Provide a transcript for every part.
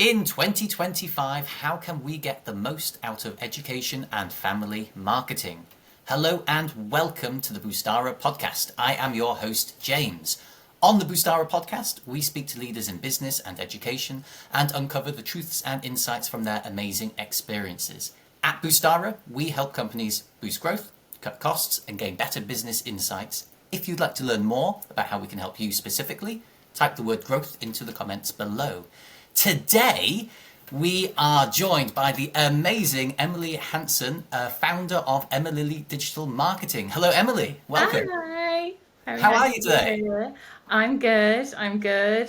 In 2025, how can we get the most out of education and family marketing? Hello and welcome to the Boostara Podcast. I am your host, James. On the Boostara Podcast, we speak to leaders in business and education and uncover the truths and insights from their amazing experiences. At Boostara, we help companies boost growth, cut costs, and gain better business insights. If you'd like to learn more about how we can help you specifically, type the word growth into the comments below. Today, we are joined by the amazing Emily Hanson, founder of Emerlilly Digital Marketing. Hello, Emily. Welcome. Hi. How are you today? I'm good.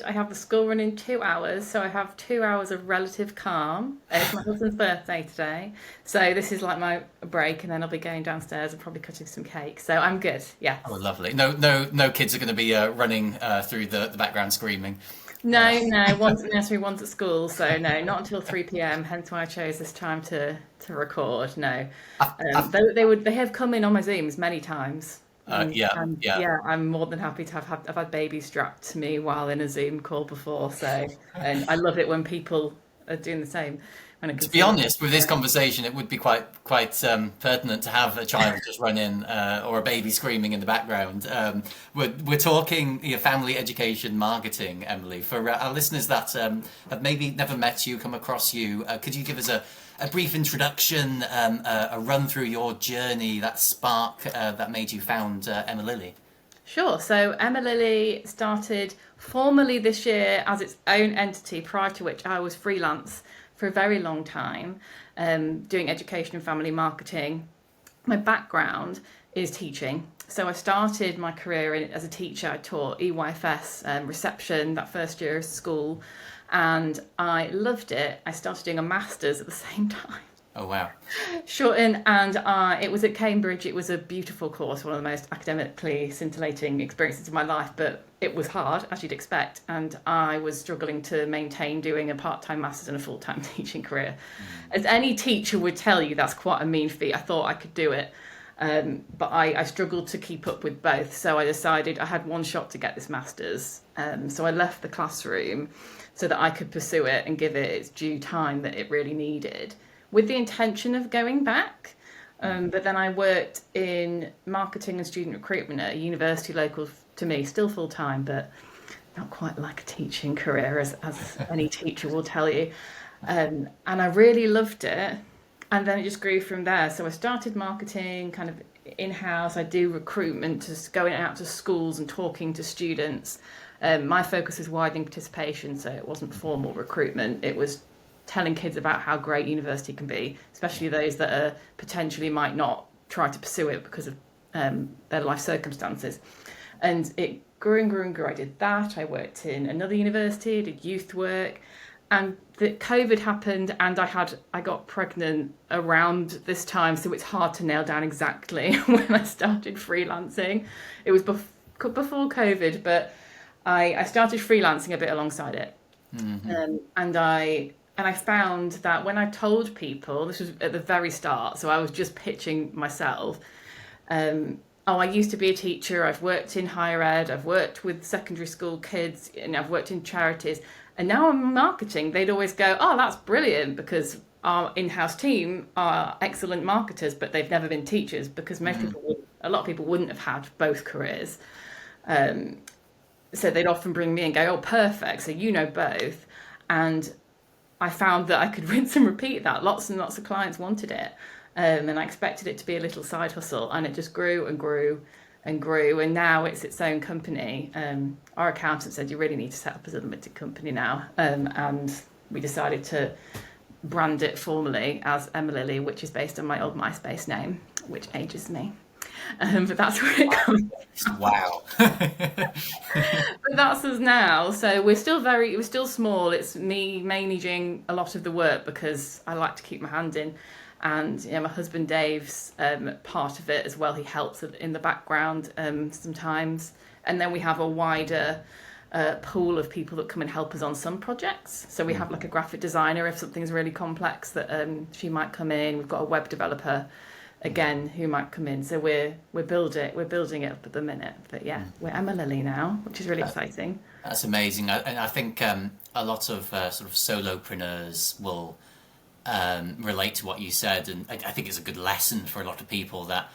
I have the school run in 2 hours, so I have 2 hours of relative calm. It's my husband's birthday today, so this is like my break, and then I'll be going downstairs and probably cutting some cake. So I'm good. Yeah. Oh, lovely. No kids are going to be running through the background screaming. No. One's at nursery, one's at school, so no, not until 3 p.m. Hence why I chose this time to record. No, they have come in on my Zooms many times. Yeah, I'm more than happy to I've had babies strapped to me while in a Zoom call before, so and I love it when people are doing the same. To be honest, with this conversation, it would be quite pertinent to have a child just run in or a baby screaming in the background. We're talking family education marketing, Emily. For our listeners that have maybe never met you, come across you, could you give us a brief introduction, a run through your journey, that spark that made you found Emerlilly? Sure. So Emerlilly started formally this year as its own entity, prior to which I was freelance for a very long time, doing education and family marketing. My background is teaching. So I started my career as a teacher. I taught EYFS reception that first year of school, and I loved it. I started doing a master's at the same time. Oh, wow. And it was at Cambridge. It was a beautiful course, one of the most academically scintillating experiences of my life, but it was hard, as you'd expect, and I was struggling to maintain doing a part-time master's and a full-time teaching career. As any teacher would tell you, that's quite a mean feat. I thought I could do it, but I struggled to keep up with both, so I decided I had one shot to get this master's, so I left the classroom so that I could pursue it and give it its due time that it really needed, with the intention of going back. But then I worked in marketing and student recruitment at a university local to me, still full-time, but not quite like a teaching career, as any teacher will tell you. And I really loved it. And then it just grew from there. So I started marketing kind of in-house. I do recruitment, just going out to schools and talking to students. My focus was widening participation, so it wasn't formal recruitment. It was telling kids about how great university can be, especially those that are potentially might not try to pursue it because of their life circumstances. And it grew and grew and grew. I did that. I worked in another university, did youth work, and the COVID happened, and I got pregnant around this time, so it's hard to nail down exactly when I started freelancing. It was before COVID, but I started freelancing a bit alongside it. Mm-hmm. And I found that when I told people, this was at the very start, so I was just pitching myself, I used to be a teacher, I've worked in higher ed, I've worked with secondary school kids, and I've worked in charities, and now I'm in marketing. They'd always go, oh, that's brilliant, because our in-house team are excellent marketers, but they've never been teachers, because a lot of people wouldn't have had both careers. So they'd often bring me and go, oh, perfect, so you know both. And I found that I could rinse and repeat that. Lots and lots of clients wanted it. And I expected it to be a little side hustle, and it just grew and grew and grew. And now it's its own company. Our accountant said, you really need to set up as a limited company now. And we decided to brand it formally as Emerlilly, which is based on my old MySpace name, which ages me. But that's where it comes from. Wow. But that's us now. So we're still small. It's me mainly doing a lot of the work because I like to keep my hand in. And my husband Dave's part of it as well. He helps in the background sometimes. And then we have a wider pool of people that come and help us on some projects. So we have like a graphic designer if something's really complex that she might come in. We've got a web developer again who might come in. So we're building it up at the minute. But yeah, we're Emerlilly now, which is really exciting. That's amazing. And I think a lot of sort of solopreneurs will relate to what you said, and I think it's a good lesson for a lot of people that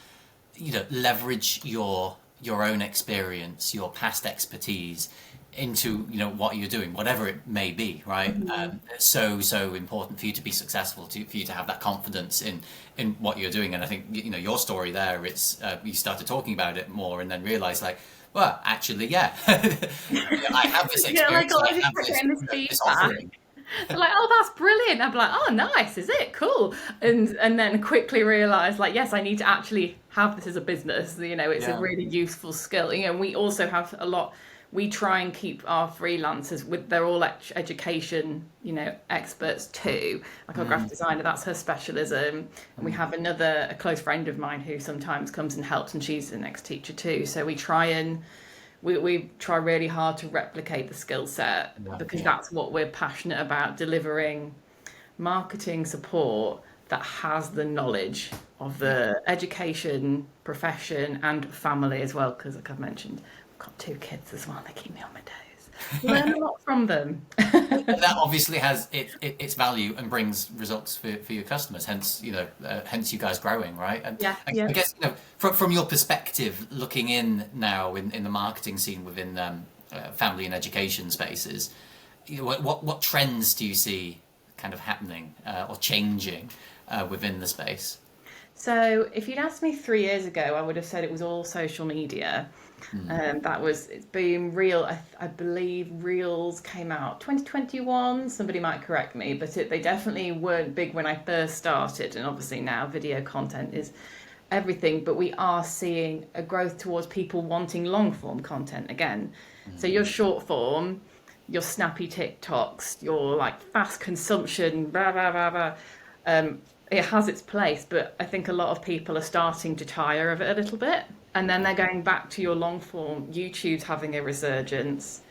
leverage your own experience, your past expertise into what you're doing, whatever it may be, right? So important for you to be successful, for you to have that confidence in what you're doing. And I think your story there, it's you started talking about it more and then realized like, well, actually, yeah, I have this Yeah, like experience, I I just have getting this this feedback. offering. They're like, oh, that's brilliant. I'd be like, oh, nice, is it? Cool. And then quickly realise, like, yes, I need to actually have this as a business. It's a Yeah. really useful skill. We also have a lot. We try and keep our freelancers they're all education, experts too. Like our graphic designer, that's her specialism. And we have a close friend of mine who sometimes comes and helps, and she's an ex-teacher too. So we try really hard to replicate the skill set because that's what we're passionate about, delivering marketing support that has the knowledge of the education, profession, and family as well. Because, like I've mentioned, I've got 2 kids as well. They keep me on my toes. Learn a lot from them. And that obviously has its value and brings results for your customers. Hence, hence you guys growing, right? And Yeah, I yeah. guess from your perspective, looking in now in the marketing scene within family and education spaces, what trends do you see kind of happening or changing within the space? So if you'd asked me 3 years ago, I would have said it was all social media. It's been real. I believe Reels came out 2021. Somebody might correct me, but they definitely weren't big when I first started. And obviously now video content is everything. But we are seeing a growth towards people wanting long form content again. So your short form, your snappy TikToks, your like fast consumption, blah blah blah blah. It has its place, but I think a lot of people are starting to tire of it a little bit. And then they're going back to your long form. YouTube's having a resurgence.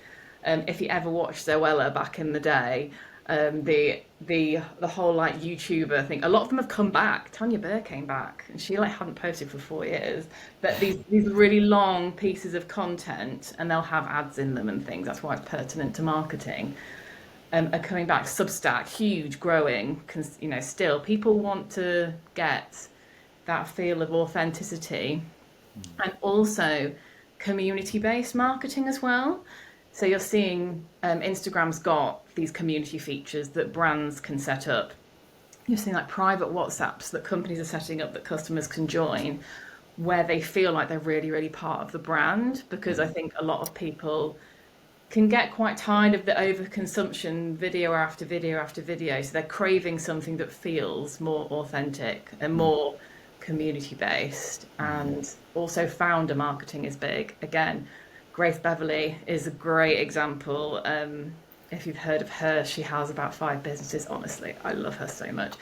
If you ever watched Zoella back in the day, the whole like YouTuber thing, a lot of them have come back. Tanya Burr came back, and she like hadn't posted for 4 years. But these really long pieces of content, and they'll have ads in them and things. That's why it's pertinent to marketing. Are coming back. Substack, huge, growing. Still people want to get that feel of authenticity, and also community-based marketing as well. So you're seeing Instagram's got these community features that brands can set up. You're seeing like private WhatsApps that companies are setting up that customers can join, where they feel like they're really, really part of the brand. Because I think a lot of people can get quite tired of the overconsumption, video after video after video. So they're craving something that feels more authentic and more community based. And also founder marketing is big. Again, Grace Beverley is a great example. If you've heard of her, she has about 5 businesses. Honestly, I love her so much.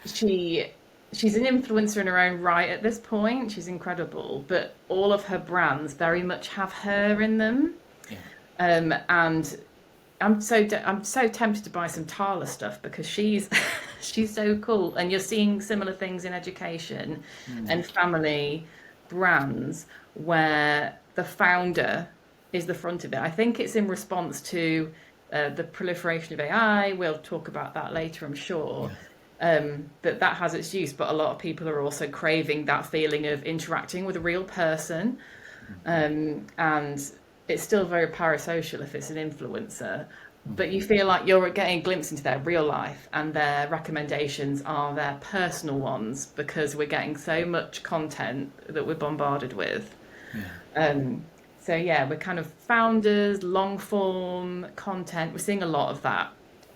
She's an influencer in her own right at this point. She's incredible, but all of her brands very much have her in them. And I'm so tempted to buy some Tala stuff because she's so cool. And you're seeing similar things in education and family brands where the founder is the front of it. I think it's in response to the proliferation of AI. We'll talk about that later, I'm sure. That has its use, but a lot of people are also craving that feeling of interacting with a real person. And it's still very parasocial if it's an influencer, but you feel like you're getting a glimpse into their real life, and their recommendations are their personal ones because we're getting so much content that we're bombarded with. So yeah, we're kind of founders, long form content. We're seeing a lot of that.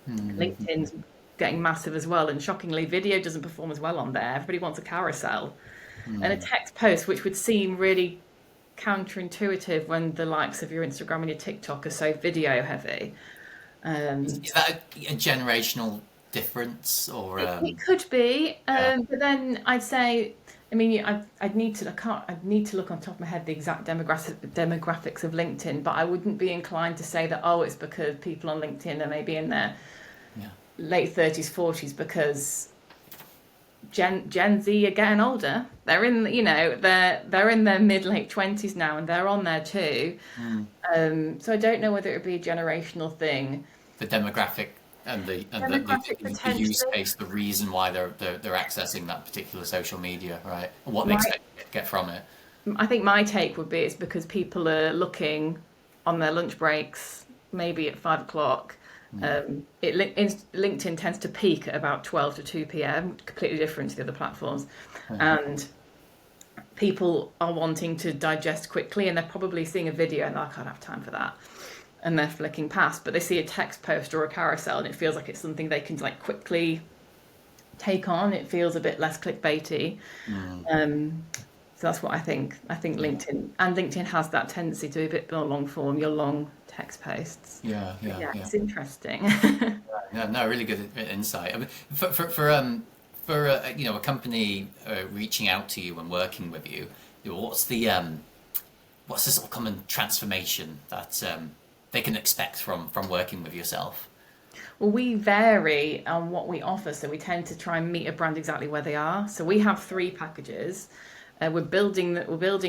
LinkedIn's getting massive as well, and shockingly, video doesn't perform as well on there. Everybody wants a carousel and a text post, which would seem really counterintuitive when the likes of your Instagram and your TikTok are so video heavy. Is that a generational difference, or It could be, but then I'd say, I mean, I'd need to look on top of my head the exact demographics of LinkedIn, but I wouldn't be inclined to say that, oh, it's because people on LinkedIn are maybe in their late 30s, 40s, because Gen Z are getting older. They're in, they're in their mid late 20s now, and they're on there too. So I don't know whether it would be a generational thing. The demographic and the the use case, the reason why they're accessing that particular social media, right? And what they expect to get from it. I think my take would be it's because people are looking on their lunch breaks, maybe at 5 o'clock. LinkedIn tends to peak at about 12 to 2 p.m, completely different to the other platforms. And people are wanting to digest quickly, and they're probably seeing a video and I can't have time for that. And they're flicking past, but they see a text post or a carousel and it feels like it's something they can like quickly take on. It feels a bit less clickbaity. So that's what I think. I think LinkedIn has that tendency to be a bit more long form, your long text posts. Yeah. It's interesting. No, really good insight. I mean, for a company reaching out to you and working with you, what's the sort of common transformation that they can expect from working with yourself? Well, we vary on what we offer, so we tend to try and meet a brand exactly where they are. So we have 3 packages. We're building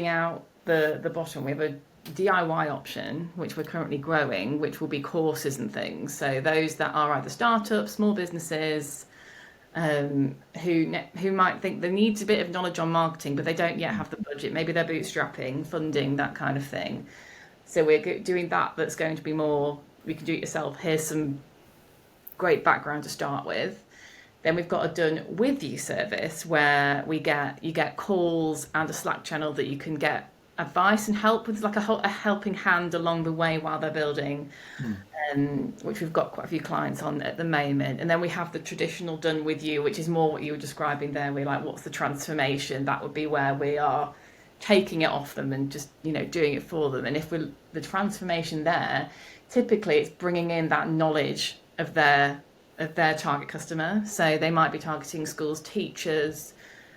out the bottom. We have a DIY option, which we're currently growing, which will be courses and things. So those that are either startups, small businesses, who might think they need a bit of knowledge on marketing, but they don't yet have the budget. Maybe they're bootstrapping, funding, that kind of thing. So we're doing that. That's going to be more, we can do it yourself. Here's some great background to start with. Then we've got a done with you service where you get calls and a Slack channel that you can get advice and help with, like a helping hand along the way while they're building, which we've got quite a few clients on at the moment. And then we have the traditional done with you, which is more what you were describing there. We're like, what's the transformation? That would be where we are taking it off them and just, doing it for them. And if the transformation there, typically it's bringing in that knowledge of their target customer. So they might be targeting schools, teachers,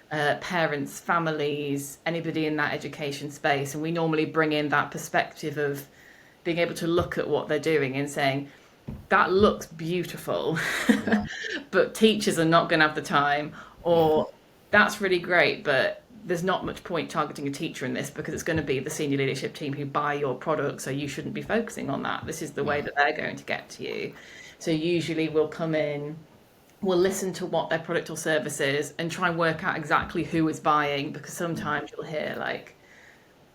parents, families, anybody in that education space. And we normally bring in that perspective of being able to look at what they're doing and saying, that looks beautiful, but teachers are not going to have the time, or that's really great, but there's not much point targeting a teacher in this because it's going to be the senior leadership team who buy your product, so you shouldn't be focusing on that. This is the way that they're going to get to you. So usually we'll come in, we'll listen to what their product or service is and try and work out exactly who is buying, because sometimes you'll hear like,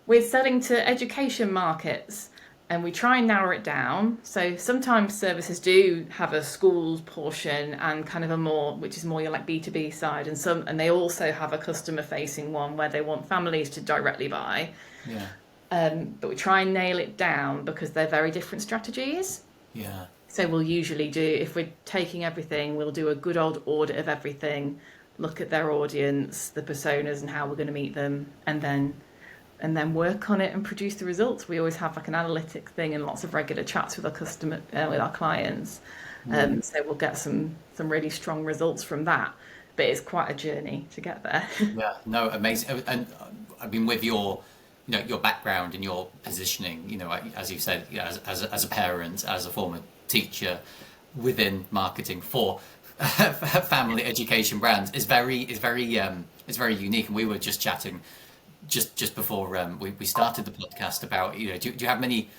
we're selling to education markets, and we try and narrow it down. So sometimes services do have a schools portion and kind of which is more your like B2B side, and they also have a customer facing one where they want families to directly buy. But we try and nail it down because they're very different strategies. So we'll usually do, if we're taking everything, we'll do a good old audit of everything, look at their audience, the personas and how we're going to meet them, and then work on it and produce the results. We always have like an analytic thing and lots of regular chats with our clients. So we'll get some really strong results from that. But it's quite a journey to get there. No, amazing. And I mean, with your background and your positioning, as you said, as a parent, as a former teacher within marketing for family education brands, is very unique. And we were just chatting just before we started the podcast about, do you have many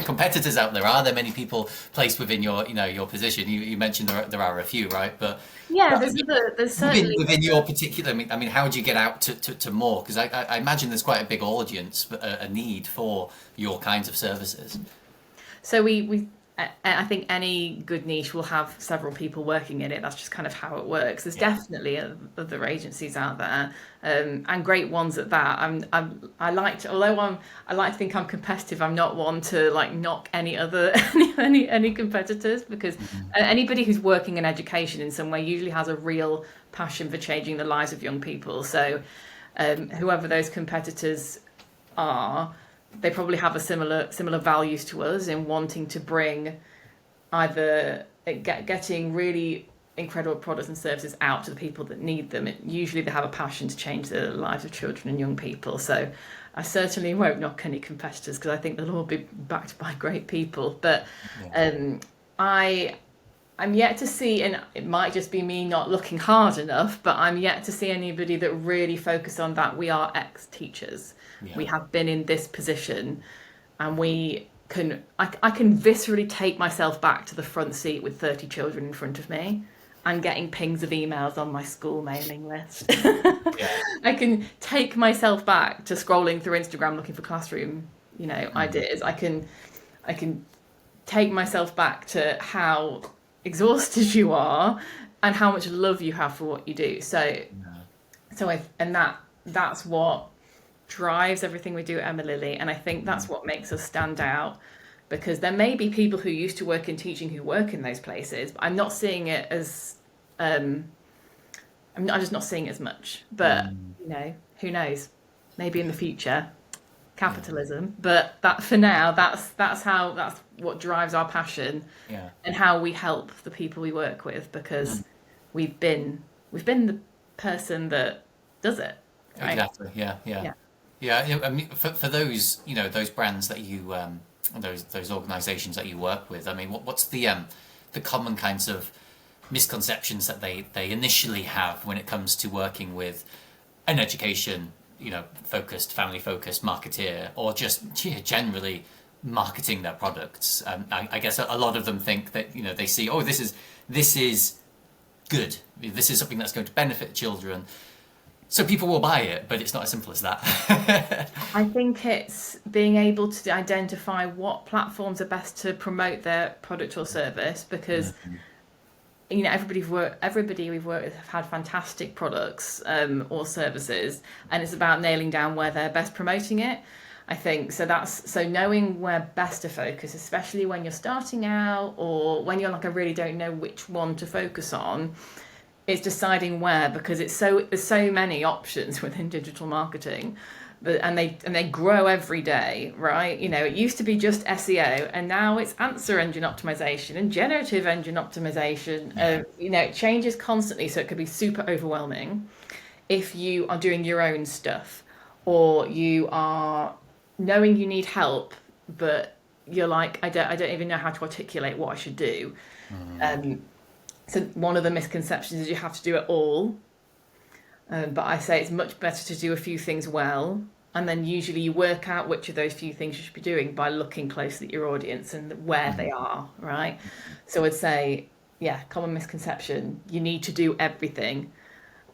competitors out there? Are there many people placed within your position? You mentioned there are a few, right? But there's certainly within your particular. I mean, how do you get out to more? Because I imagine there's quite a big audience, a need for your kinds of services. So I think any good niche will have several people working in it. That's just kind of how it works. There's definitely other agencies out there, and great ones at that. I like to think I'm competitive. I'm not one to like knock any competitors, because anybody who's working in education in some way usually has a real passion for changing the lives of young people. So whoever those competitors are, they probably have a similar values to us in wanting to bring either getting really incredible products and services out to the people that need them. Usually they have a passion to change the lives of children and young people. So I certainly won't knock any competitors because I think they'll all be backed by great people. But I I'm yet to see, and it might just be me not looking hard enough, but I'm yet to see anybody that really focus on that. We are ex-teachers. Yeah. We have been in this position, and I can viscerally take myself back to the front seat with 30 children in front of me and getting pings of emails on my school mailing list. Yeah. I can take myself back to scrolling through Instagram looking for classroom, ideas. I can take myself back to how exhausted you are and how much love you have for what you do. That's what drives everything we do at Emerlilly, and I think that's what makes us stand out, because there may be people who used to work in teaching who work in those places, but I'm not seeing it as I'm just not seeing it as much. But who knows, maybe in the future, capitalism. But that for now, that's what drives our passion, and how we help the people we work with, because we've been the person that does it, right? Exactly. Yeah. I mean, for those those brands that you those organisations that you work with, I mean, what's the common kinds of misconceptions that they initially have when it comes to working with an education focused, family focused marketeer, or just generally marketing their products? I guess a lot of them think that they see, oh, this is good, this is something that's going to benefit children, so people will buy it, but it's not as simple as that. I think it's being able to identify what platforms are best to promote their product or service, because everybody we've worked with have had fantastic products or services, and it's about nailing down where they're best promoting it, I think. So knowing where best to focus, especially when you're starting out or when you're like, I really don't know which one to focus on. It's deciding where, because there's so many options within digital marketing, and they grow every day, right? It used to be just SEO, and now it's answer engine optimization and generative engine optimization. It changes constantly, so it could be super overwhelming if you are doing your own stuff, or you are knowing you need help, but you're like, I don't even know how to articulate what I should do. So one of the misconceptions is you have to do it all. But I say it's much better to do a few things well, and then usually you work out which of those few things you should be doing by looking closely at your audience and where they are, right? So I'd say, common misconception, you need to do everything.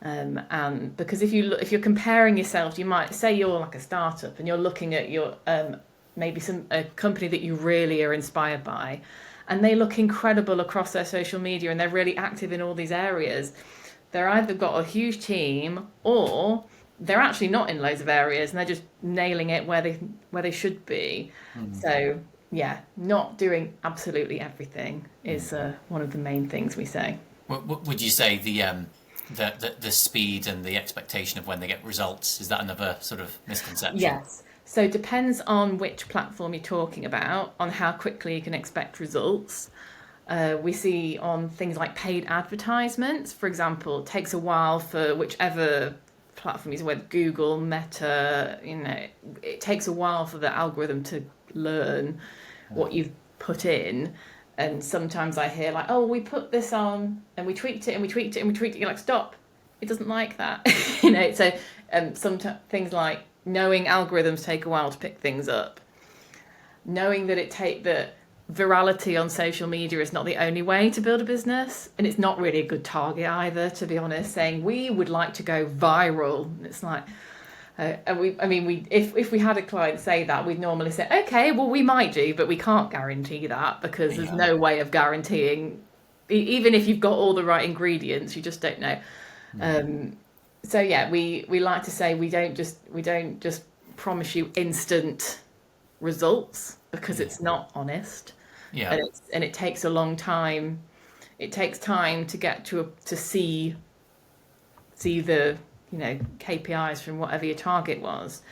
And because if you're comparing yourself, you might say you're like a startup and you're looking at your maybe a company that you really are inspired by, and they look incredible across their social media and they're really active in all these areas. They're either got a huge team, or they're actually not in loads of areas and they're just nailing it where they should be. So not doing absolutely everything is one of the main things we say. Would you say the speed and the expectation of when they get results, is that another sort of misconception? Yes. So it depends on which platform you're talking about, on how quickly you can expect results. We see on things like paid advertisements, for example, it takes a while for whichever platform you use, whether Google, Meta, it takes a while for the algorithm to learn what you've put in. And sometimes I hear like, oh, we put this on and we tweaked it and we tweaked it and we tweaked it. You're like, stop, it doesn't like that. So some things like knowing algorithms take a while to pick things up. Knowing that virality on social media is not the only way to build a business, and it's not really a good target either, to be honest. Saying we would like to go viral, it's like, if we had a client say that, we'd normally say, okay, well, we might do, but we can't guarantee that, because there's no way of guaranteeing. Even if you've got all the right ingredients, you just don't know. So we like to say we don't just promise you instant results, because it's not honest. And it takes a long time. It takes time to get to see the KPIs from whatever your target was.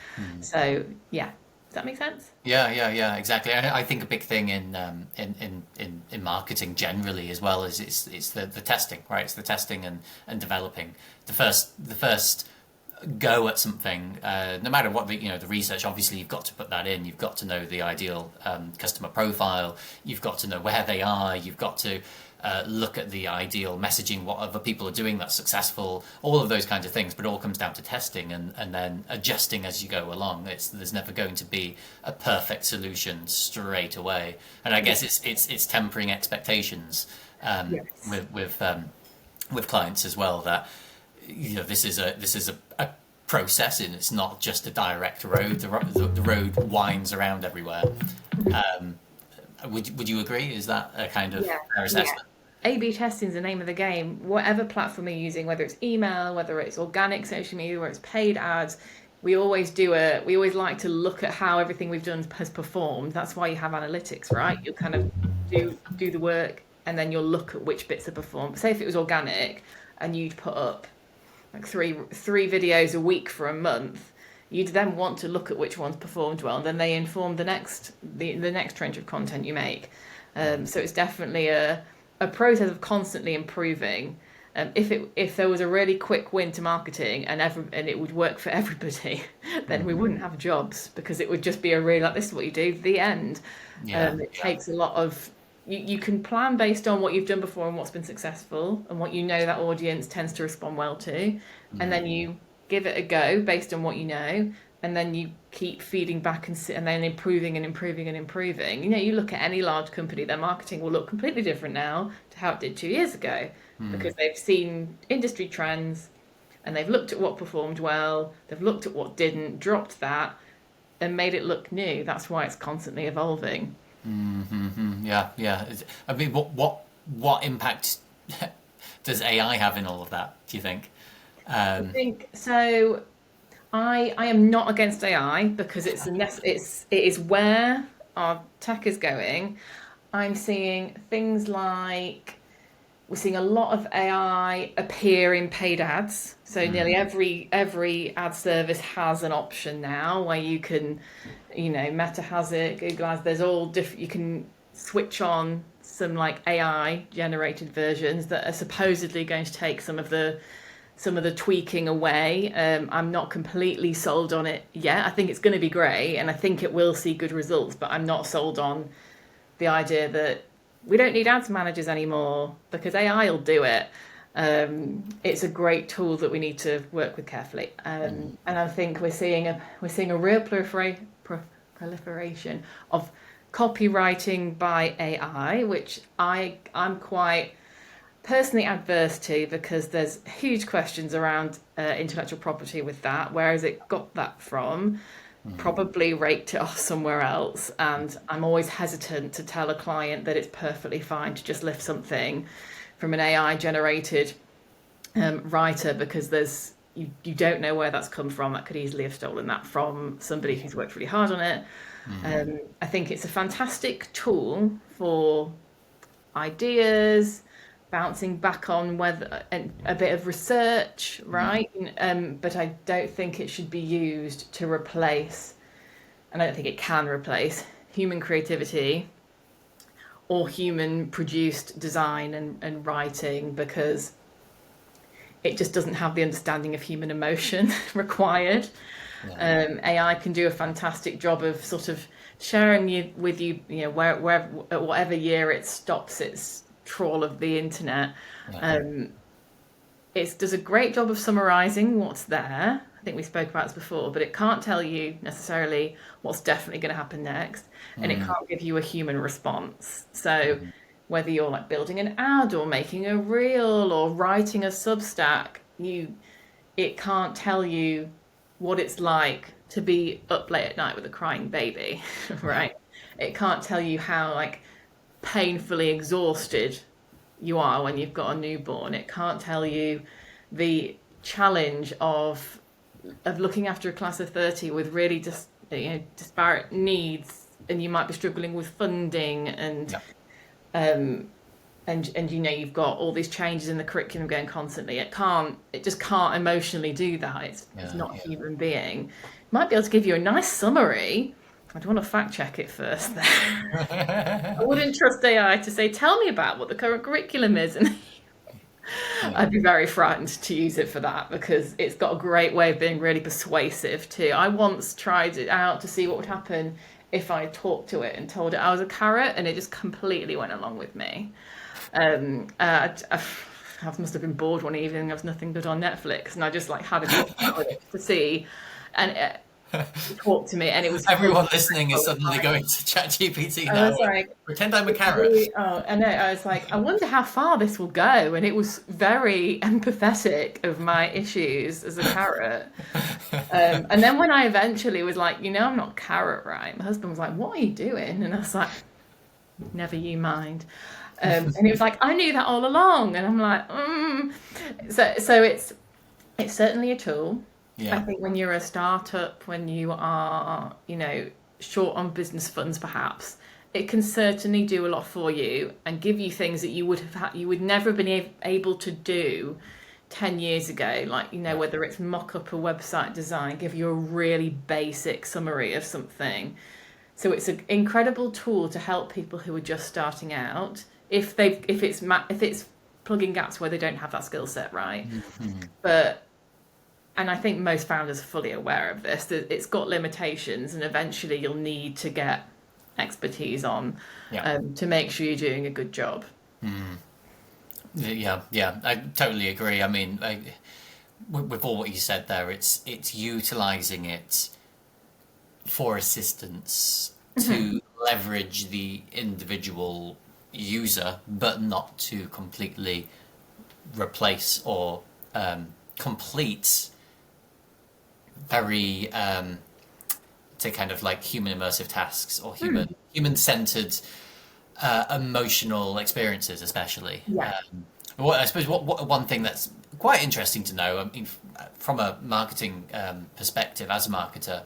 So does that make sense? Yeah, exactly. I think a big thing in marketing generally as well is it's the testing, right? It's the testing and developing. The first go at something, no matter what the research, obviously you've got to put that in. You've got to know the ideal customer profile. You've got to know where they are. You've got to look at the ideal messaging, what other people are doing that's successful, all of those kinds of things. But it all comes down to testing and then adjusting as you go along. There's never going to be a perfect solution straight away. And I guess it's tempering expectations Yes. with clients as well, that this is a process, and it's not just a direct road. The road winds around everywhere. Would you agree? Is that a kind of fair assessment? A/B testing is the name of the game. Whatever platform you're using, whether it's email, whether it's organic social media, whether it's paid ads, we always like to look at how everything we've done has performed. That's why you have analytics, right? You'll kind of do the work, and then you'll look at which bits have performed. Say if it was organic and you'd put up like three videos a week for a month, you'd then want to look at which ones performed well, and then they inform the next tranche of content you make. So it's definitely a process of constantly improving. If there was a really quick win to marketing and it would work for everybody, then we wouldn't have jobs, because it would just be this is what you do, the end. Takes a lot of, you can plan based on what you've done before and what's been successful and what you know that audience tends to respond well to, and then you give it a go based on what you know, and then you keep feeding back and then improving and improving and improving. You look at any large company, their marketing will look completely different now to how it did 2 years ago, because they've seen industry trends and they've looked at what performed well, they've looked at what didn't, dropped that, and made it look new. That's why it's constantly evolving. Yeah. I mean, what impact does AI have in all of that, do you think? I think so. I am not against AI, because it is where our tech is going. I'm seeing things like, we're seeing a lot of AI appear in paid ads. So nearly every ad service has an option now where you can, Meta has it, Google has. There's all different. You can switch on some like AI generated versions that are supposedly going to take some of the tweaking away. I'm not completely sold on it yet. I think it's going to be great, and I think it will see good results, but I'm not sold on the idea that we don't need ads managers anymore because AI will do it. It's a great tool that we need to work with carefully. And I think we're seeing a real proliferation of copywriting by AI, which I'm quite personally adverse to, because there's huge questions around intellectual property with that. Where has it got that from? Probably raked it off somewhere else, and I'm always hesitant to tell a client that it's perfectly fine to just lift something from an AI generated writer, because you don't know where that's come from. That could easily have stolen that from somebody who's worked really hard on it. I think it's a fantastic tool for ideas, bouncing back on a bit of research, right? But I don't think it should be used to replace, and I don't think it can replace, human creativity or human produced design and writing, because it just doesn't have the understanding of human emotion required. AI can do a fantastic job of sort of sharing with you, where at whatever year it stops its trawl of the internet. It does a great job of summarizing what's there. I think we spoke about this before, but it can't tell you necessarily what's definitely going to happen next, and it can't give you a human response. So whether you're like building an ad or making a reel or writing a Substack, it can't tell you what it's like to be up late at night with a crying baby, right? It can't tell you how like painfully exhausted you are when you've got a newborn. It can't tell you the challenge of looking after a class of 30 with really just disparate needs, and you might be struggling with funding and you've got all these changes in the curriculum going constantly. It just can't emotionally do that. It's not a human being. It might be able to give you a nice summary. I'd want to fact check it first then. I wouldn't trust AI to say, tell me about what the current curriculum is. And I'd be very frightened to use it for that, because it's got a great way of being really persuasive too. I once tried it out to see what would happen if I talked to it and told it I was a carrot, and it just completely went along with me. I must have been bored one evening. There was nothing good on Netflix, and I just like had a look at it to see, and it talked to me, and it was Everyone listening is suddenly going to ChatGPT I now. was like, Pretend I'm a carrot. really, oh, I know. I was like, I wonder how far this will go, and it was very empathetic of my issues as a carrot. And then when I eventually was like, I'm not carrot, right? My husband was like, what are you doing? And I was like, never you mind. And he was like, I knew that all along. And I'm like, So it's certainly a tool. Yeah. I think when you're a startup, when you are, short on business funds, perhaps, it can certainly do a lot for you and give you things that you would never have been able to do 10 years ago, like, whether it's mock up a website design, give you a really basic summary of something. So it's an incredible tool to help people who are just starting out if it's plugging gaps where they don't have that skill set, right? And I think most founders are fully aware of this, that it's got limitations, and eventually you'll need to get expertise on to make sure you're doing a good job. Yeah, I totally agree. I mean, with all what you said there, it's utilizing it for assistance to leverage the individual user, but not to completely replace or complete very to kind of like human immersive tasks or human centered emotional experiences, especially. I suppose one thing that's quite interesting to know, I mean, from a marketing perspective, as a marketer,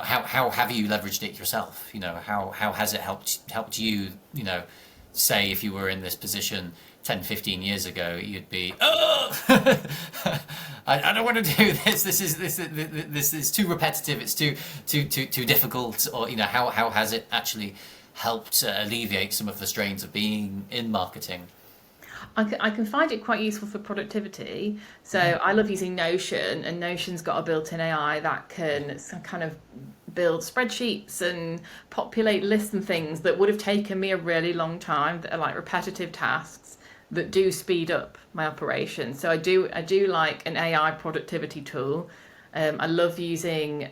how have you leveraged it yourself? How has it helped you? Say if you were in this position 10, 15 years ago, you'd be, I don't want to do this. This is too repetitive. It's too difficult. Or how has it actually helped alleviate some of the strains of being in marketing? I can find it quite useful for productivity. So I love using Notion, and Notion's got a built-in AI that can kind of build spreadsheets and populate lists and things that would have taken me a really long time, that are like repetitive tasks that do speed up my operation. So I do like an AI productivity tool. I love using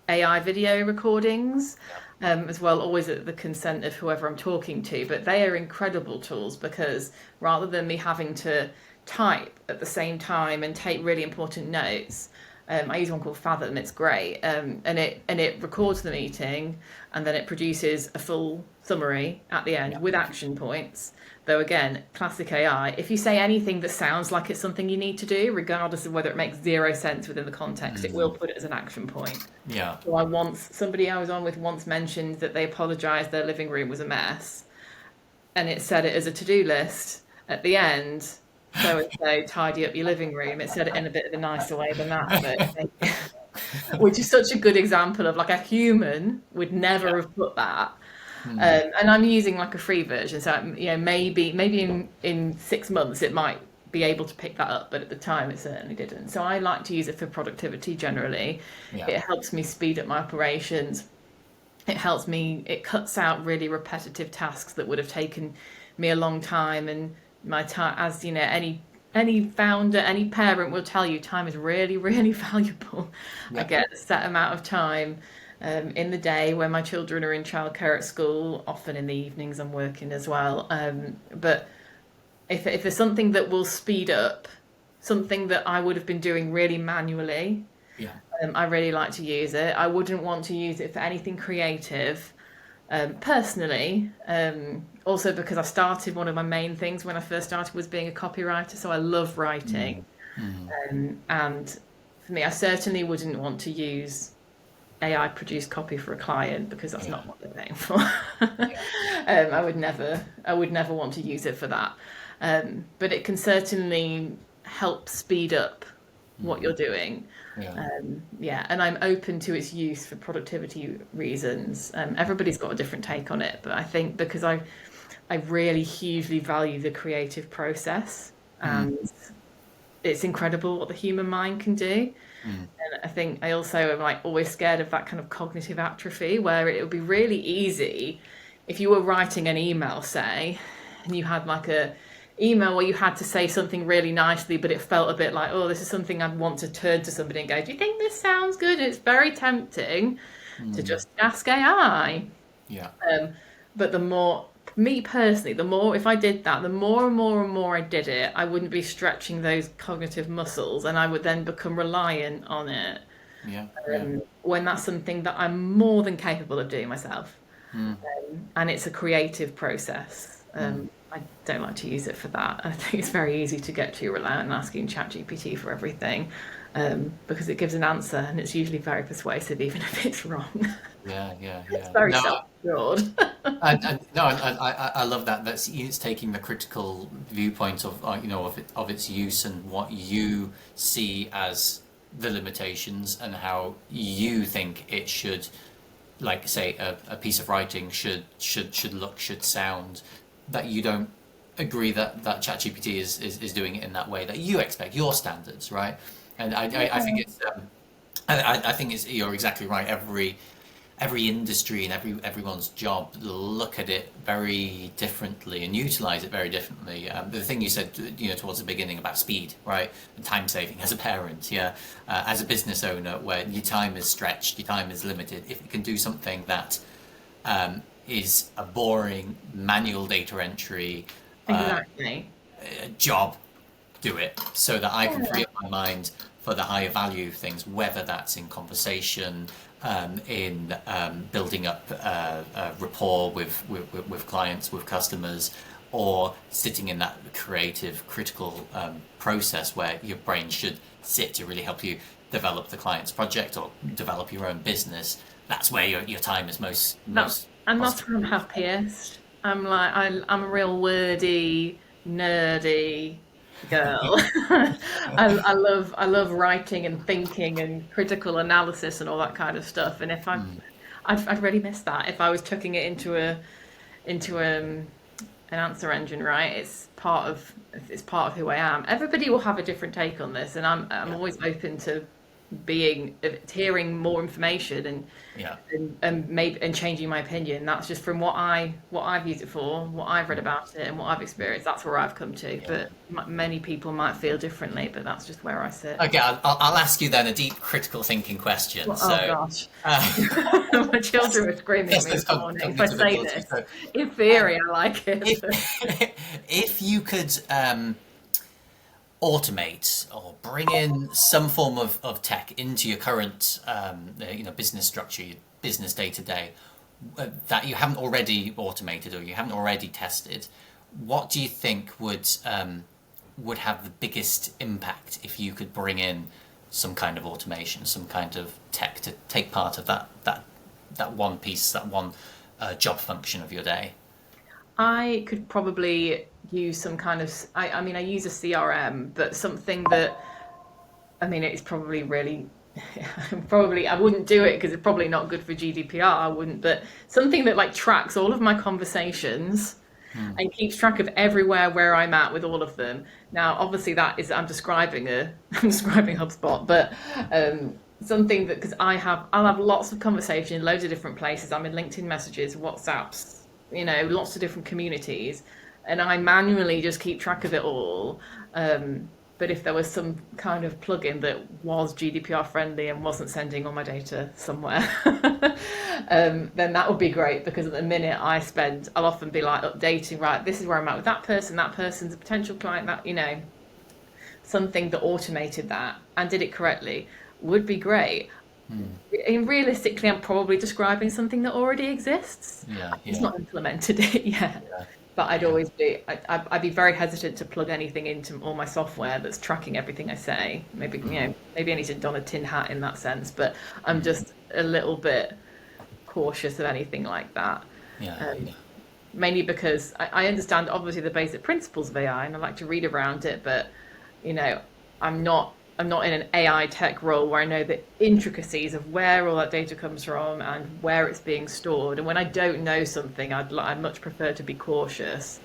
AI video recordings as well, always at the consent of whoever I'm talking to. But they are incredible tools, because rather than me having to type at the same time and take really important notes, I use one called Fathom. It's great, and it records the meeting, and then it produces a full summary at the end with action points. Though again, classic AI, if you say anything that sounds like it's something you need to do, regardless of whether it makes zero sense within the context, it will put it as an action point. Yeah. So somebody I was on with once mentioned that they apologised their living room was a mess, and it said it as a to-do list at the end. So tidy up your living room. It said it in a bit of a nicer way than that, but which is such a good example of like a human would never have put that. And I'm using like a free version, so maybe in 6 months it might be able to pick that up, but at the time it certainly didn't. So I like to use it for productivity generally. It helps me speed up my operations. It cuts out really repetitive tasks that would have taken me a long time, and my time, as any founder, any parent will tell you, time is really, really valuable. I get a set amount of time in the day when my children are in childcare at school. Often in the evenings I'm working as well. But if there's something that will speed up something that I would have been doing really manually, I really like to use it. I wouldn't want to use it for anything creative. Personally, also because I started, one of my main things when I first started was being a copywriter, so I love writing. And for me, I certainly wouldn't want to use AI produced copy for a client, because that's not what they're paying for. I would never want to use it for that. But it can certainly help speed up what you're doing. And I'm open to its use for productivity reasons. Everybody's got a different take on it, but I think because I really hugely value the creative process, and it's incredible what the human mind can do. And I think I also am like always scared of that kind of cognitive atrophy, where it would be really easy if you were writing an email, say, and you had like a email where you had to say something really nicely, but it felt a bit like, oh, this is something I'd want to turn to somebody and go, do you think this sounds good? And it's very tempting to just ask AI. Yeah. But the more, me personally, the more, if I did that, the more and more and more I did it, I wouldn't be stretching those cognitive muscles, and I would then become reliant on it. Yeah. When that's something that I'm more than capable of doing myself. And it's a creative process. I don't like to use it for that. I think it's very easy to get too reliant on asking ChatGPT for everything, because it gives an answer and it's usually very persuasive, even if it's wrong. Yeah. It's very No, self-assured. I love that. It's taking the critical viewpoint of of its use and what you see as the limitations and how you think it should, like say a piece of writing should look, should sound, that you don't agree that ChatGPT is doing it in that way that you expect, your standards, right? And I think it's I think it's, you're exactly right. Every industry and everyone's job look at it very differently and utilize it very differently. The thing you said, towards the beginning about speed, right, and time saving as a parent, as a business owner, where your time is stretched, your time is limited. If you can do something that is a boring manual data entry Exactly. job, do it, so that I can free up my mind for the higher value things, whether that's in conversation, in building up rapport with clients, with customers, or sitting in that creative, critical process where your brain should sit to really help you develop the client's project or develop your own business. That's where your time is most And that's where I'm happiest. I'm a real wordy, nerdy girl. I love writing and thinking and critical analysis and all that kind of stuff. And if I'd really miss that if I was chucking it into an answer engine, right? It's part of who I am. Everybody will have a different take on this, and I'm always open to hearing more information and changing my opinion. That's just from what I've used it for, what I've read about it, and what I've experienced. That's where I've come to. But many people might feel differently. But that's just where I sit. Okay, I'll ask you then a deep critical thinking question. Well, oh gosh, my children are screaming at me this morning if I say this. So, In theory, I like it. if you could automate or bring in some form of tech into your current business structure, your business day to day, that you haven't already automated or you haven't already tested, what do you think would have the biggest impact if you could bring in some kind of automation, some kind of tech to take part of that one piece, that one job function of your day? I could probably use some kind of, I mean, I use a CRM, but something that, I mean, it's probably really, I wouldn't do it because it's probably not good for GDPR, I wouldn't, but something that like tracks all of my conversations and keeps track of everywhere where I'm at with all of them. Now, obviously I'm describing HubSpot, but something that, because I'll have lots of conversation in loads of different places. I'm in LinkedIn messages, WhatsApps, lots of different communities, and I manually just keep track of it all. But if there was some kind of plugin that was GDPR friendly and wasn't sending all my data somewhere, then that would be great, because at the minute I'll often be like updating, right, this is where I'm at with that person's a potential client, that, something that automated that and did it correctly would be great. And realistically, I'm probably describing something that already exists. It's not implemented it yet. But I'd be very hesitant to plug anything into all my software that's tracking everything I say. Maybe I need to don a tin hat in that sense, but I'm just a little bit cautious of anything like that. Mainly because I understand obviously the basic principles of AI and I like to read around it, but I'm not in an AI tech role where I know the intricacies of where all that data comes from and where it's being stored. And when I don't know something, I'd much prefer to be cautious.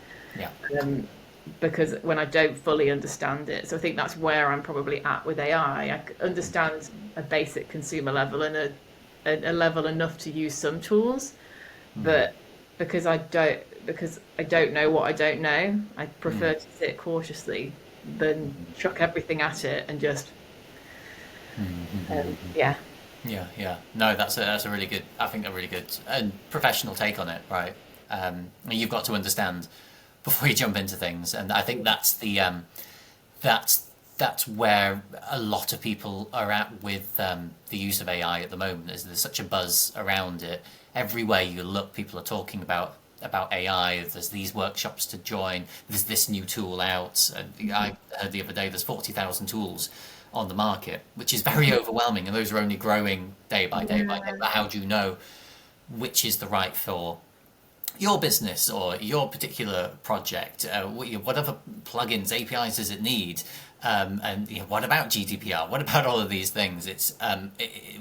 Because when I don't fully understand it. So I think that's where I'm probably at with AI. I understand a basic consumer level and a level enough to use some tools, but because I don't, because I don't know what I don't know. I prefer to sit cautiously than chuck everything at it and just yeah. Yeah. No, that's a really good, I think a really good and professional take on it, right? You've got to understand before you jump into things, and I think that's that's where a lot of people are at with the use of AI at the moment. Is there's such a buzz around it everywhere you look? People are talking about AI. There's these workshops to join. There's this new tool out. And I heard the other day there's 40,000 tools on the market, which is very overwhelming, and those are only growing day by day by day. Yeah. But how do you know which is the right for your business or your particular project? What other plugins, APIs does it need? And what about GDPR? What about all of these things?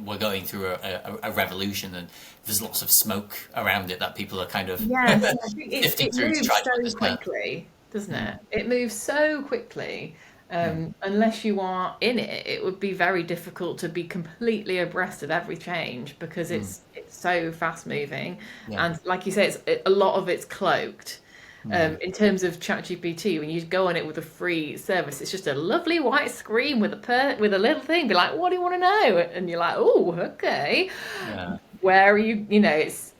We're going through a revolution, and there's lots of smoke around it that people are kind of Yes, I think sifting it through to moves try to so understand. quickly, doesn't it? It moves so quickly. Unless you are in it, it would be very difficult to be completely abreast of every change because it's so fast moving, Yeah. and like you say, a lot of it's cloaked. In terms of ChatGPT, when you go on it with a free service, it's just a lovely white screen with with a little thing. Be like, what do you want to know? And you're like, oh, okay. Yeah. Where are you? You know, it's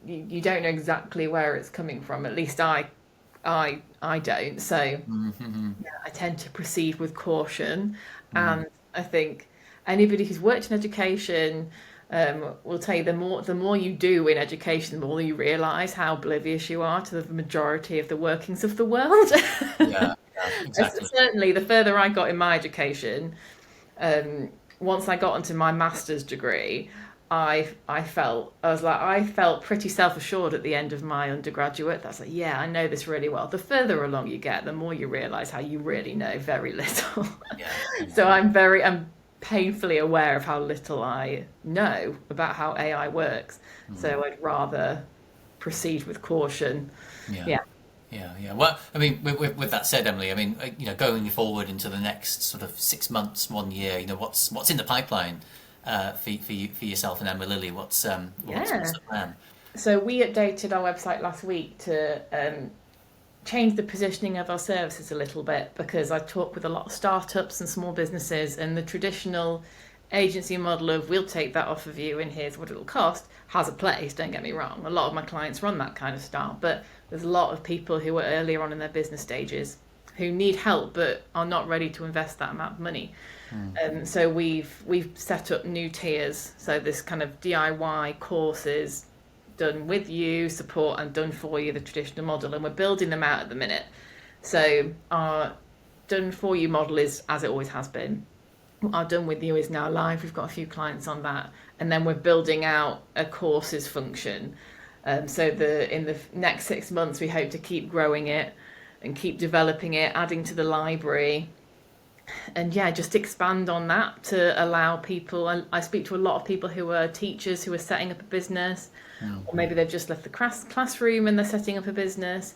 you don't know exactly where it's coming from. At least I don't. So yeah, I tend to proceed with caution, and I think anybody who's worked in education will tell you the more you do in education, the more you realise how oblivious you are to the majority of the workings of the world. Yeah. Yeah. Exactly. Certainly, the further I got in my education, once I got into my master's degree, I felt pretty self-assured at the end of my undergraduate. That's like, yeah, I know this really well. The further along you get, the more you realise how you really know very little. Yeah. So I'm painfully aware of how little I know about how AI works. So I'd rather proceed with caution. Yeah. Yeah. Yeah. Well, I mean, with that said, Emily, I mean, going forward into the next sort of 6 months, 1 year, what's in the pipeline for yourself and Emerlilly? What's Yeah. the plan? So we updated our website last week to change the positioning of our services a little bit because I talk with a lot of startups and small businesses, and the traditional agency model of we'll take that off of you and here's what it'll cost has a place, don't get me wrong. A lot of my clients run that kind of style, but there's a lot of people who are earlier on in their business stages who need help but are not ready to invest that amount of money. So we've set up new tiers. So this kind of DIY courses done with you, support and done for you, the traditional model, and we're building them out at the minute. So our done for you model is as it always has been. Our done with you is now live. We've got a few clients on that, and then we're building out a courses function. So in the next 6 months, we hope to keep growing it and keep developing it, adding to the library, and yeah, just expand on that to allow people. And I speak to a lot of people who are teachers who are setting up a business, or maybe they've just left the classroom and they're setting up a business.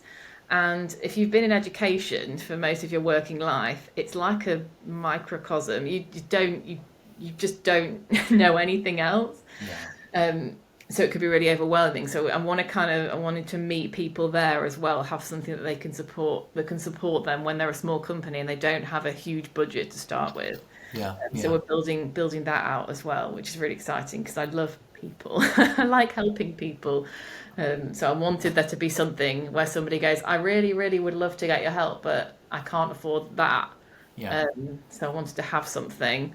And if you've been in education for most of your working life, it's like a microcosm. You just don't know anything else. Yeah. So it could be really overwhelming. So I wanted to meet people there as well, have something that they can support, that can support them when they're a small company and they don't have a huge budget to start with. Yeah. So we're building that out as well, which is really exciting because I love people. I like helping people. So I wanted there to be something where somebody goes, I really, really would love to get your help, but I can't afford that. Yeah. So I wanted to have something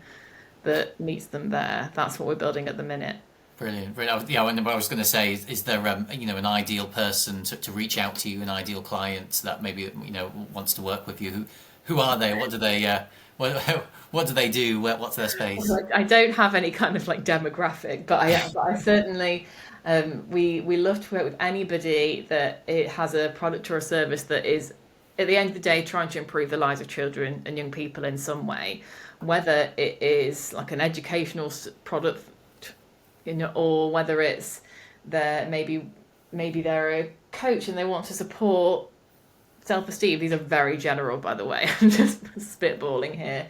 that meets them there. That's what we're building at the minute. Brilliant. Yeah, and what I was going to say is there an ideal person to reach out to you, an ideal client that maybe wants to work with you? Who are they? What do they what do they do? What's their space? I don't have any kind of like demographic, but I certainly we love to work with anybody that it has a product or a service that is at the end of the day trying to improve the lives of children and young people in some way, whether it is like an educational product, or whether it's maybe they're a coach and they want to support self-esteem. These are very general, by the way. I'm just spitballing here.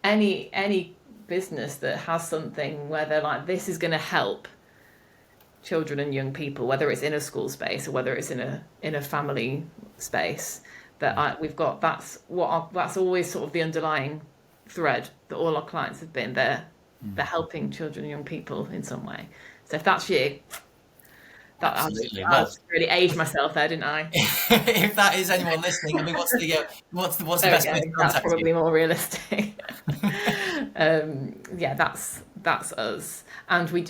Any business that has something where they're like, this is going to help children and young people, whether it's in a school space or whether it's in a family space, we've got that's always sort of the underlying thread that all our clients have been. They're helping children and young people in some way. So if that's you, Absolutely. I really aged myself there, didn't I? If that is anyone listening, I mean, what's the best way to contact That's probably you? more realistic. Yeah, that's us, and we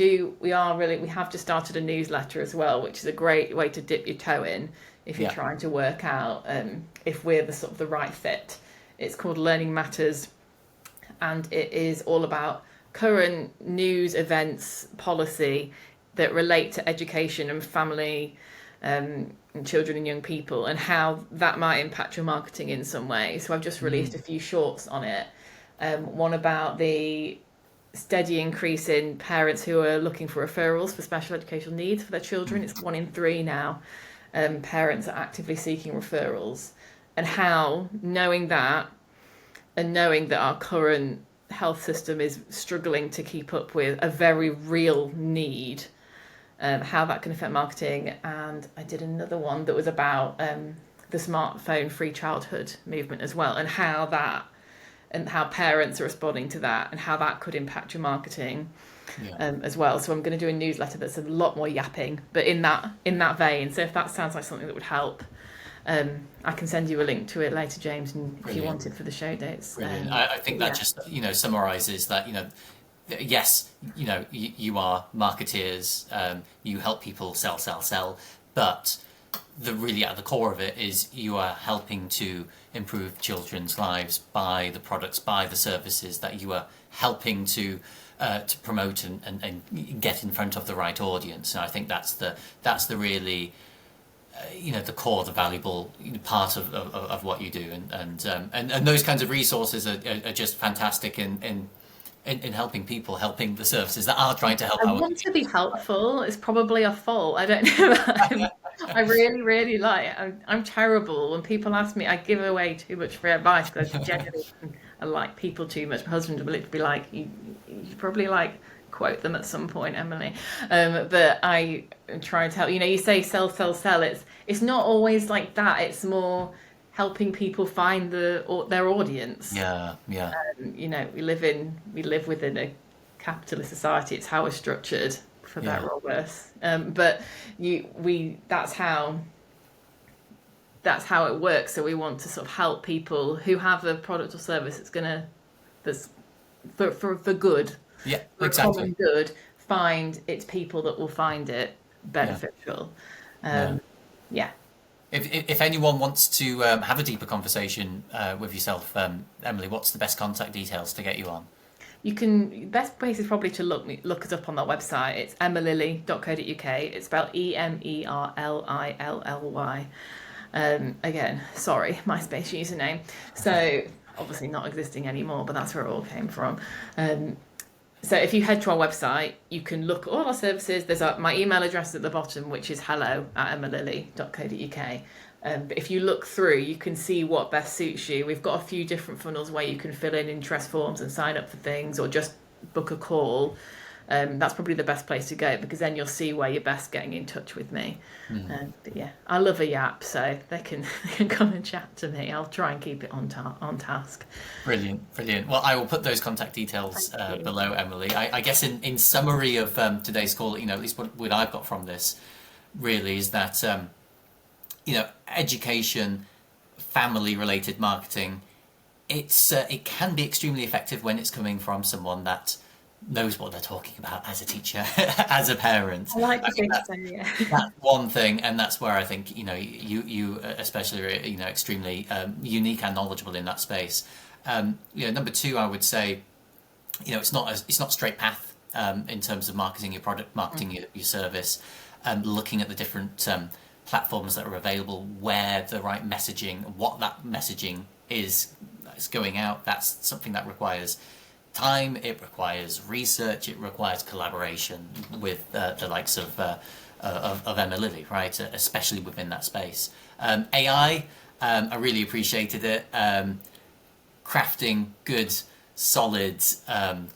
have just started a newsletter as well, which is a great way to dip your toe in if you're trying to work out if we're the sort of the right fit. It's called Learning Matters, and it is all about current news, events, policy that relate to education and family, and children and young people, and how that might impact your marketing in some way. So I've just released a few shorts on it. One about the steady increase in parents who are looking for referrals for special educational needs for their children. It's 1 in 3 now. Parents are actively seeking referrals, and how knowing that our current health system is struggling to keep up with a very real need, how that can affect marketing. And I did another one that was about the smartphone free childhood movement as well, and how parents are responding to that, and how that could impact your marketing as well. So I'm going to do a newsletter that's a lot more yapping, but in that vein. So if that sounds like something that would help, I can send you a link to it later, James, and if you want it for the show dates. Brilliant. I think that just summarizes that. Yes, you are marketeers. You help people sell, but really at the core of it is you are helping to improve children's lives by the products, by the services that you are helping to promote and get in front of the right audience. And I think that's the really the core, the valuable part of what you do, and those kinds of resources are just fantastic in helping people, helping the services that are trying to help. I want to be helpful. It's probably a fault. I don't know. I really, really I'm terrible. When people ask me, I give away too much free advice because generally I like people too much. My husband will be like, you probably quote them at some point, Emily. But I try to help. You say sell. It's not always like that. It's more helping people find their audience. Yeah. We live within a capitalist society. It's how we're structured, for better or worse. But that's how it works. So we want to sort of help people who have a product or service that's for good. Yeah, for exactly. common good, find it's people that will find it beneficial. If anyone wants to have a deeper conversation with yourself, Emily, what's the best contact details to get you on? Best place is probably to look us up on that website. It's emerlilly.co.uk. It's spelled Emerlilly. Again, sorry, MySpace username. So obviously not existing anymore, but that's where it all came from. So if you head to our website, you can look at all our services. There's my email address at the bottom, which is hello@emerlilly.co.uk. But if you look through, you can see what best suits you. We've got a few different funnels where you can fill in interest forms and sign up for things, or just book a call. That's probably the best place to go, because then you'll see where you're best getting in touch with me. But yeah, I love a yap, so they can come and chat to me. I'll try and keep it on task. Brilliant. Well, I will put those contact details below, Emily. I guess in summary of today's call, at least what I've got from this really is that education, family-related marketing, it can be extremely effective when it's coming from someone that knows what they're talking about as a teacher, as a parent. I like to think so, yeah. That's one thing, and that's where I think you especially are extremely unique and knowledgeable in that space. Number two, I would say, it's not a straight path in terms of marketing your product, marketing your service, looking at the different platforms that are available, where the right messaging, what that messaging is that's going out. That's something that requires time, it requires research, it requires collaboration with the likes of Emerlilly, right? Especially within that space. AI, I really appreciated it. Crafting good, solid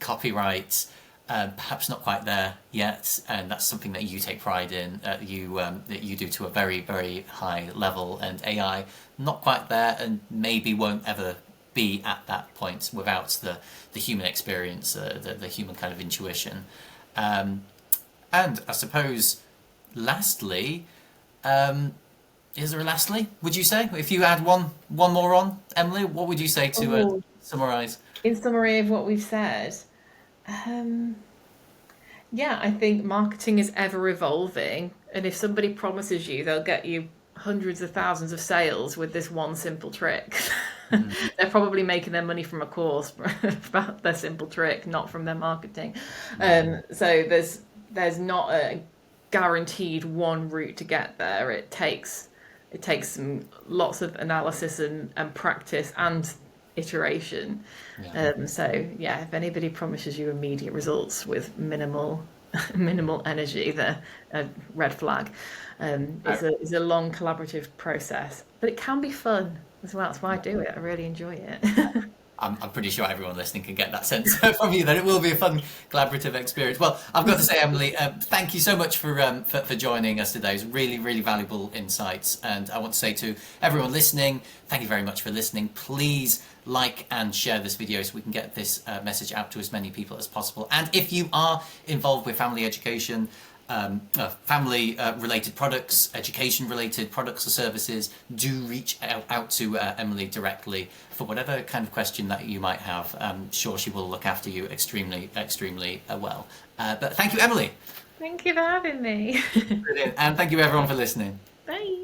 copyright perhaps not quite there yet, and that's something that you take pride in, that you do to a very, very high level, and AI not quite there, and maybe won't ever be at that point without the human experience, the human kind of intuition. And I suppose, lastly, is there a lastly? Would you say, if you add one more on, Emily, what would you say to summarise? In summary of what we've said, yeah, I think marketing is ever evolving, and if somebody promises you they'll get you hundreds of thousands of sales with this one simple trick, they're probably making their money from a course about their simple trick, not from their marketing. So there's not a guaranteed one route to get there. It takes some lots of analysis and practice and iteration. So yeah, if anybody promises you immediate results with minimal energy, they're a red flag. It's a long collaborative process, but it can be fun as well. That's why I do it. I really enjoy it. I'm pretty sure everyone listening can get that sense from you that it will be a fun collaborative experience. Well, I've got to say, Emily, thank you so much for joining us today. It was really, really valuable insights. And I want to say to everyone listening, thank you very much for listening. Please like and share this video so we can get this message out to as many people as possible. And if you are involved with family education, family related products, education related products or services, do reach out to Emily directly for whatever kind of question that you might have. I'm sure she will look after you extremely well. But thank you, Emily. Thank you for having me. Brilliant. And thank you everyone for listening. Bye.